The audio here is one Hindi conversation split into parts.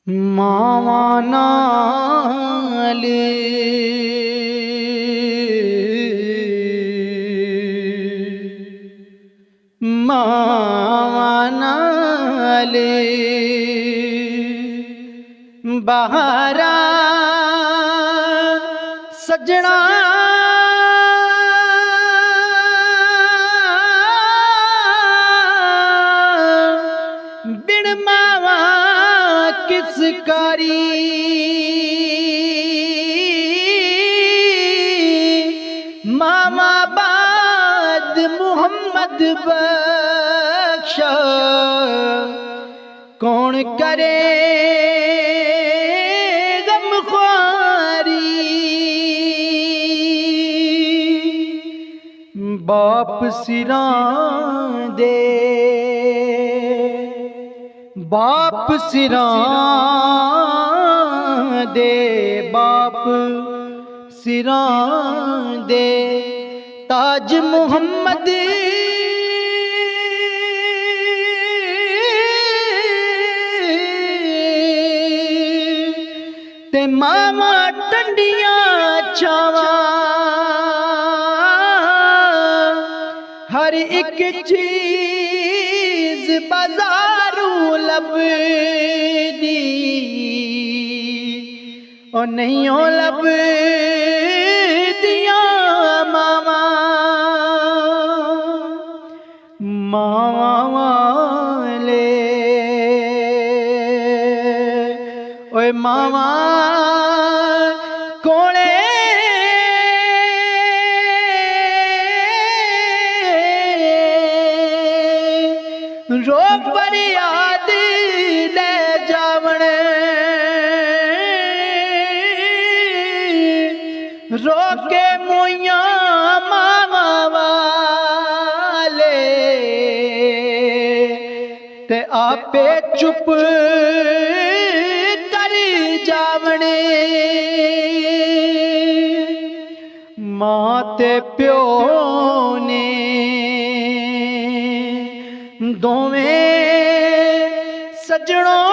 मावा नाल मावा नाल बहारा सजना बिन मावा किस कारी मामा बाद मुहम्मद बख्श कौन करे गमख्वारी। बाप सिरां दे बाप सिरां दे बाप सिरां दे ताज मुहम्मद ते मामा टंडियां छावा हर एक चीज बाजारू लभदी और नहीं हो लभदियां मावा मावा वाले ओए मावा कोले रो फरियाद ले जावण रो के मुइया मावा वाले ते आपे चुप कर जावणे। मां ते प्यो ने दोवें सजणों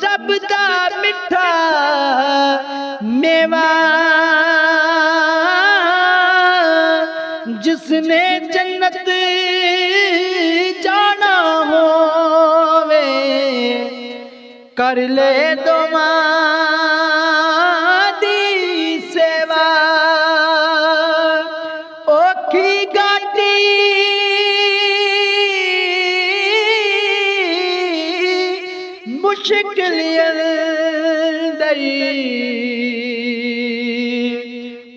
रब दा मिठा मेवा जिसने जन्नत जाना होवे कर ले दोमा मुश्किल अंदरी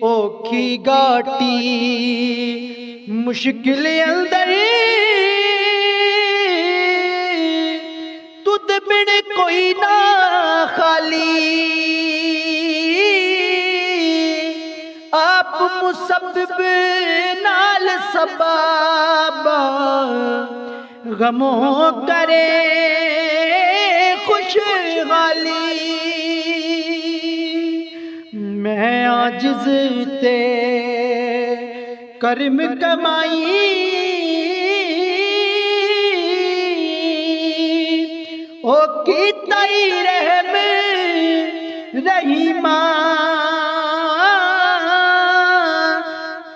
ओखी गाटी मुश्किल अंदरी तुद बिन कोई ना खाली आप मुसब्बिब नाल सबब गमों करे खुशहाली। मैं आजिज़ ते कर्म कमाई ओ की तई रहम रहीमा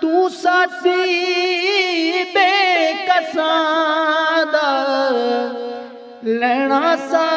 तू सासी बेकसां दा लेना सा